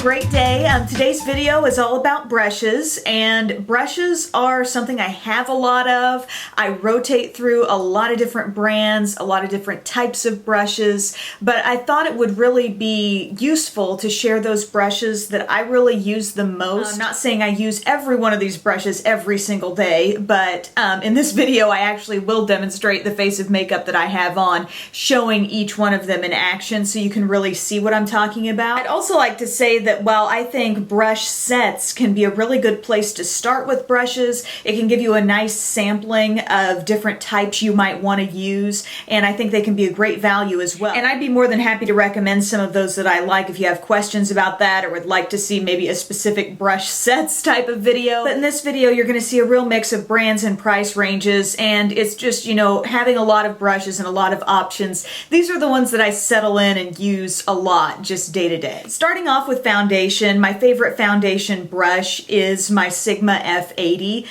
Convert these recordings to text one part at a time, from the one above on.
a great day. Today's video is all about brushes, and brushes are something I have a lot of. I rotate through a lot of different brands, a lot of different types of brushes, but I thought it would really be useful to share those brushes that I really use the most. I'm not saying I use every one of these brushes every single day, but in this video I actually will demonstrate the face of makeup that I have on, showing each one of them in action so you can really see what I'm talking about. I'd also like to say that while I think brush sets can be a really good place to start with brushes, it can give you a nice sampling of different types you might want to use, and I think they can be a great value as well. And I'd be more than happy to recommend some of those that I like if you have questions about that or would like to see maybe a specific brush sets type of video. But in this video you're going to see a real mix of brands and price ranges, and it's just, you know, having a lot of brushes and a lot of options. These are the ones that I settle in and use a lot just day to day. Starting off with foundation, my favorite foundation brush is my Sigma F80.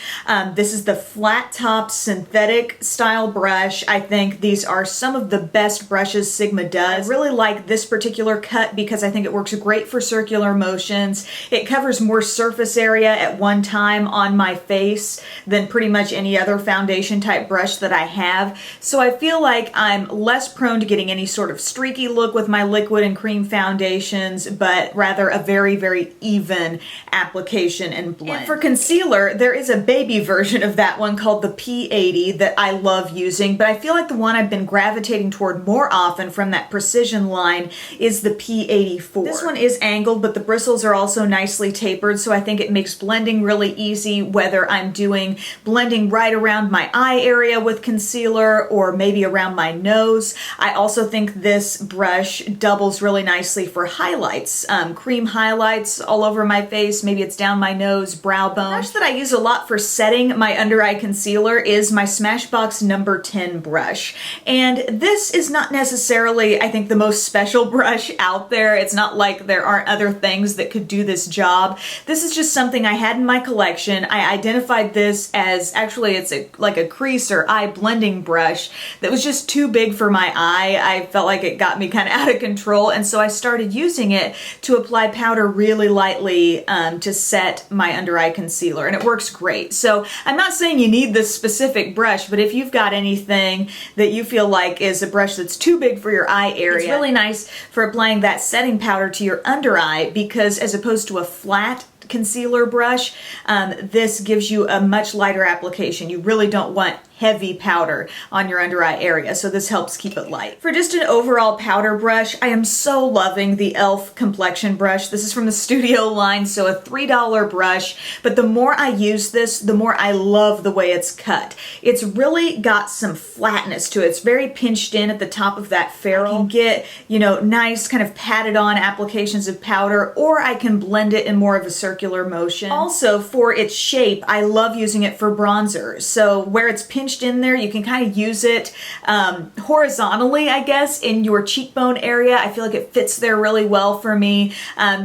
This is the flat top synthetic style brush. I think these are some of the best brushes Sigma does. I really like this particular cut because I think it works great for circular motions. It covers more surface area at one time on my face than pretty much any other foundation type brush that I have. So I feel like I'm less prone to getting any sort of streaky look with my liquid and cream foundations, but rather a very, very even application and blend. And for concealer, there is a baby version of that one called the P80 that I love using, but I feel like the one I've been gravitating toward more often from that Precision line is the P84. This one is angled, but the bristles are also nicely tapered, so I think it makes blending really easy, whether I'm doing blending right around my eye area with concealer or maybe around my nose. I also think this brush doubles really nicely for highlights, cream highlights all over my face. Maybe it's down my nose, brow bone. The brush that I use a lot for setting my under eye concealer is my Smashbox number 10 brush. And this is not necessarily, I think, the most special brush out there. It's not like there aren't other things that could do this job. This is just something I had in my collection. I identified this as, actually it's like a crease or eye blending brush that was just too big for my eye. I felt like it got me kind of out of control, and so I started using it to apply powder really lightly to set my under eye concealer, and it works great. So I'm not saying you need this specific brush, but if you've got anything that you feel like is a brush that's too big for your eye area, it's really nice for applying that setting powder to your under eye, because as opposed to a flat concealer brush, this gives you a much lighter application. You really don't want heavy powder on your under eye area, so this helps keep it light. For just an overall powder brush, I am so loving the e.l.f. complexion brush. This is from the Studio line, so a $3 brush, but the more I use this, the more I love the way it's cut. It's really got some flatness to it. It's very pinched in at the top of that ferrule. I can get, you know, nice kind of patted on applications of powder, or I can blend it in more of a circular motion. Also, for its shape, I love using it for bronzer. So where it's pinched in there, you can kind of use it horizontally, I guess, in your cheekbone area. I feel like it fits there really well for me.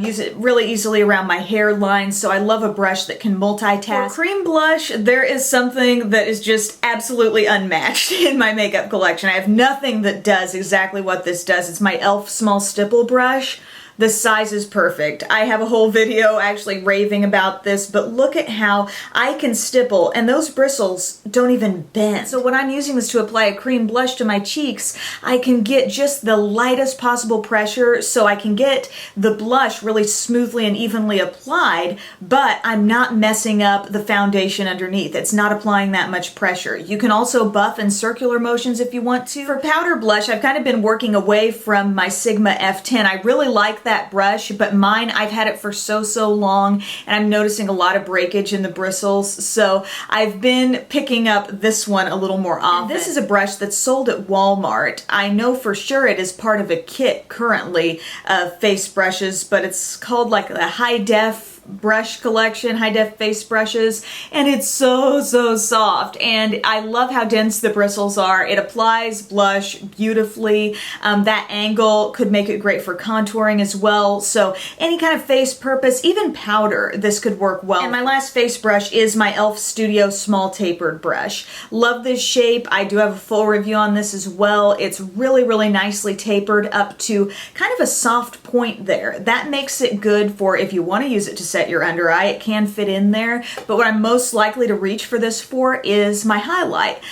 Use it really easily around my hairline, so I love a brush that can multitask. For cream blush, there is something that is just absolutely unmatched in my makeup collection. I have nothing that does exactly what this does. It's my e.l.f. small stipple brush. The size is perfect. I have a whole video actually raving about this, but look at how I can stipple and those bristles don't even bend. So when I'm using this to apply a cream blush to my cheeks, I can get just the lightest possible pressure so I can get the blush really smoothly and evenly applied, but I'm not messing up the foundation underneath. It's not applying that much pressure. You can also buff in circular motions if you want to. For powder blush, I've kind of been working away from my Sigma F10. I really like that brush, but mine, I've had it for so long, and I'm noticing a lot of breakage in the bristles, so I've been picking up this one a little more often. And this is a brush that's sold at Walmart. I know for sure it is part of a kit currently of face brushes, but it's called like a high def brush collection, high def face brushes, and it's so soft. And I love how dense the bristles are. It applies blush beautifully. That angle could make it great for contouring as well. So any kind of face purpose, even powder, this could work well. And my last face brush is my e.l.f. Studio small tapered brush. Love this shape. I do have a full review on this as well. It's really nicely tapered up to kind of a soft point there. That makes it good for if you want to use it to set your under eye. It can fit in there, but what I'm most likely to reach for this for is my highlight.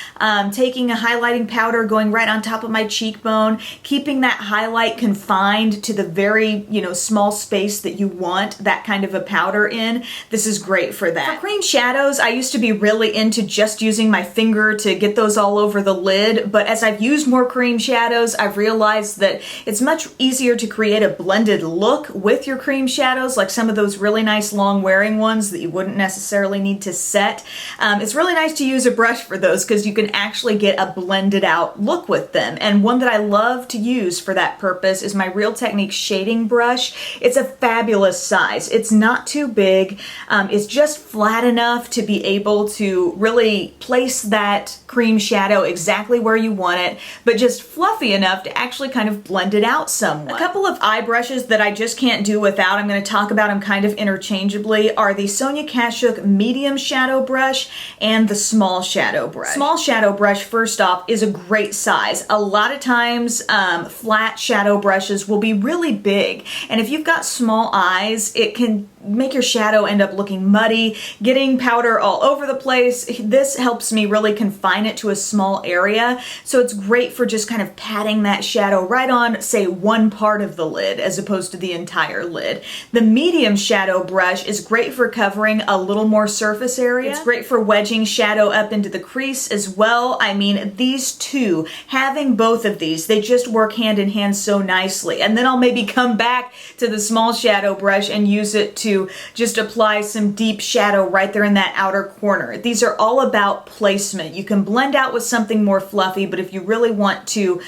Taking a highlighting powder, going right on top of my cheekbone, keeping that highlight confined to the very, small space that you want that kind of a powder in. This is great for that. For cream shadows, I used to be really into just using my finger to get those all over the lid, but as I've used more cream shadows, I've realized that it's much easier to create a blended look with your cream shadows, like some of those really nice long wearing ones that you wouldn't necessarily need to set. It's really nice to use a brush for those because you can actually get a blended out look with them. And one that I love to use for that purpose is my Real Techniques shading brush. It's a fabulous size. It's not too big. It's just flat enough to be able to really place that cream shadow exactly where you want it, but just fluffy enough to actually kind of blend it out somewhat. A couple of eye brushes that I just can't do without, I'm going to talk about them kind of interchangeably, are the Sonia Kashuk medium shadow brush and the small shadow brush. Small shadow brush, first off, is a great size. A lot of times flat shadow brushes will be really big, and if you've got small eyes, it can make your shadow end up looking muddy, getting powder all over the place. This helps me really confine it to a small area, so it's great for just kind of patting that shadow right on, say, one part of the lid as opposed to the entire lid. The medium shadow brush is great for covering a little more surface area. It's great for wedging shadow up into the crease as well. I mean, these two, having both of these, they just work hand in hand so nicely. And then I'll maybe come back to the small shadow brush and use it to just apply some deep shadow right there in that outer corner. These are all about placement. You can blend out with something more fluffy, but if you really want to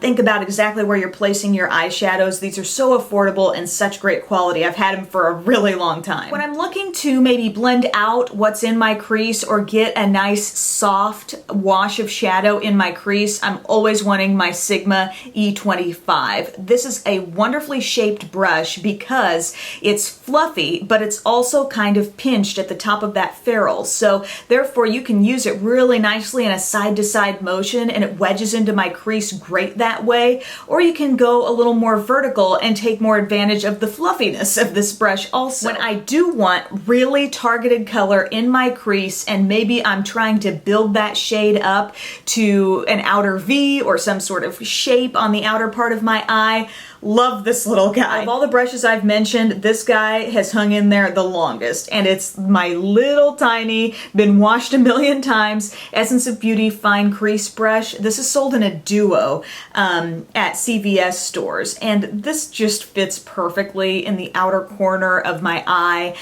think about exactly where you're placing your eyeshadows, these are so affordable and such great quality. I've had them for a really long time. When I'm looking to maybe blend out what's in my crease or get a nice soft wash of shadow in my crease, I'm always wanting my Sigma E25. This is a wonderfully shaped brush because it's fluffy, but it's also kind of pinched at the top of that ferrule. So therefore you can use it really nicely in a side-to-side motion and it wedges into my crease great that way. Or you can go a little more vertical and take more advantage of the fluffiness of this brush also. When I do want really targeted color in my crease and maybe I'm trying to build that shade up to an outer V or some sort of shape on the outer part of my eye, love this little guy. Of all the brushes I've mentioned, this guy has hung in there the longest, and it's my little tiny, been washed a million times, Essence of Beauty Fine Crease Brush. This is sold in a duo at CVS stores, and this just fits perfectly in the outer corner of my eye.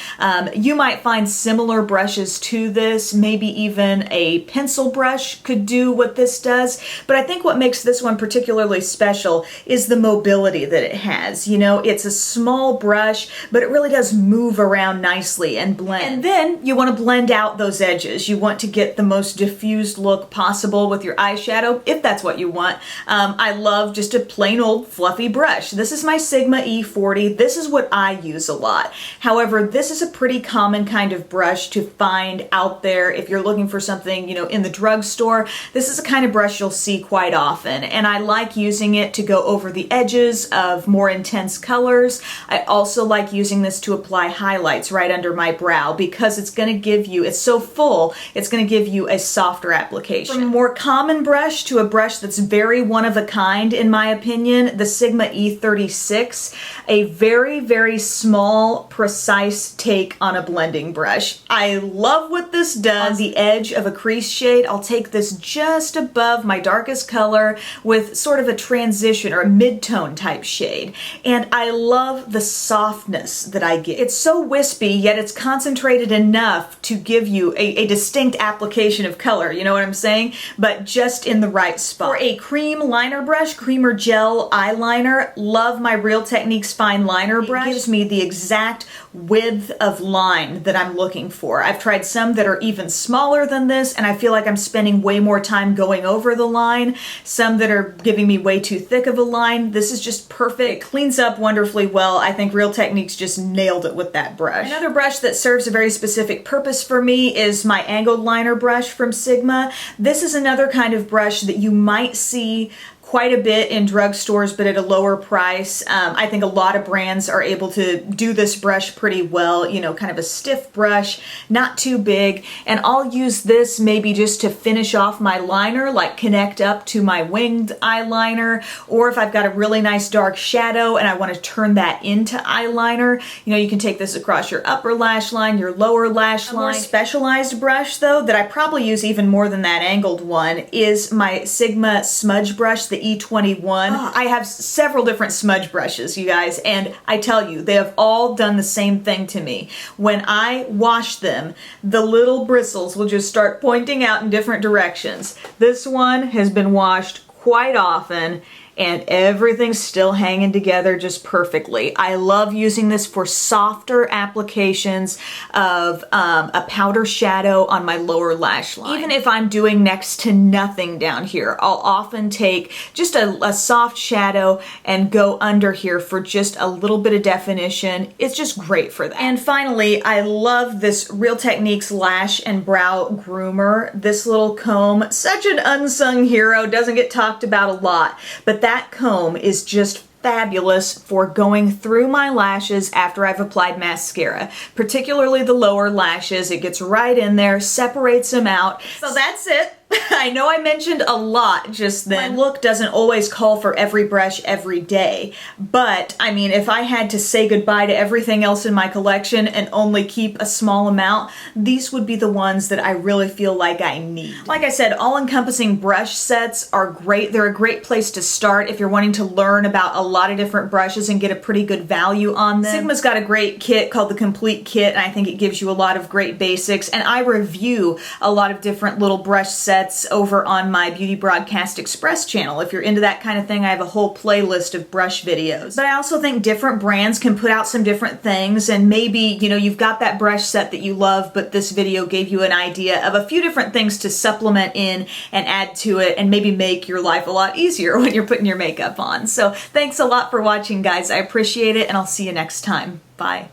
You might find similar brushes to this, maybe even a pencil brush could do what this does, but I think what makes this one particularly special is the mobility that it has. It's a small brush, but it really does move around nicely and blend. And then you want to blend out those edges. You want to get the most diffused look possible with your eyeshadow, if that's what you want. I love just a plain old fluffy brush. This is my Sigma E40. This is what I use a lot. However, this is a pretty common kind of brush to find out there if you're looking for something, in the drugstore. This is a kind of brush you'll see quite often, and I like using it to go over the edges of more intense colors. I also like using this to apply highlights right under my brow because it's going to give you, it's so full, it's going to give you a softer application. From a more common brush to a brush that's very one of a kind, in my opinion, the Sigma E36, a very small, precise take on a blending brush. I love what this does. On the edge of a crease shade, I'll take this just above my darkest color with sort of a transition or a mid-tone type shade. And I love the softness that I get. It's so wispy, yet it's concentrated enough to give you a distinct application of color, you know what I'm saying? But just in the right spot. For a cream liner brush, cream or gel eyeliner, love my Real Techniques Fine Liner brush. It gives me the exact width of line that I'm looking for. I've tried some that are even smaller than this, and I feel like I'm spending way more time going over the line. Some that are giving me way too thick of a line. This is just perfect. It cleans up wonderfully well. I think Real Techniques just nailed it with that brush. Another brush that serves a very specific purpose for me is my angled liner brush from Sigma. This is another kind of brush that you might see quite a bit in drugstores, but at a lower price. I think a lot of brands are able to do this brush pretty well, you know, kind of a stiff brush, not too big, and I'll use this maybe just to finish off my liner, like connect up to my winged eyeliner, or if I've got a really nice dark shadow and I want to turn that into eyeliner, you know, you can take this across your upper lash line, your lower lash line. A more specialized brush, though, that I probably use even more than that angled one is my Sigma smudge brush, the E21. I have several different smudge brushes, you guys, and I tell you, they have all done the same thing to me. When I wash them, the little bristles will just start pointing out in different directions. This one has been washed quite often, and everything's still hanging together just perfectly. I love using this for softer applications of a powder shadow on my lower lash line. Even if I'm doing next to nothing down here, I'll often take just a soft shadow and go under here for just a little bit of definition. It's just great for that. And finally, I love this Real Techniques Lash and Brow Groomer. This little comb, such an unsung hero, doesn't get talked about a lot, but that comb is just fabulous for going through my lashes after I've applied mascara, particularly the lower lashes. It gets right in there, separates them out. So that's it. I know I mentioned a lot just then. My look doesn't always call for every brush every day, but I mean, if I had to say goodbye to everything else in my collection and only keep a small amount, these would be the ones that I really feel like I need. Like I said, all-encompassing brush sets are great. They're a great place to start if you're wanting to learn about a lot of different brushes and get a pretty good value on them. Sigma's got a great kit called the Complete Kit, and I think it gives you a lot of great basics, and I review a lot of different little brush sets over on my Beauty Broadcast Express channel. If you're into that kind of thing, I have a whole playlist of brush videos. But I also think different brands can put out some different things, and maybe, you know, you've got that brush set that you love, but this video gave you an idea of a few different things to supplement in and add to it and maybe make your life a lot easier when you're putting your makeup on. So thanks a lot for watching, guys. I appreciate it, and I'll see you next time. Bye.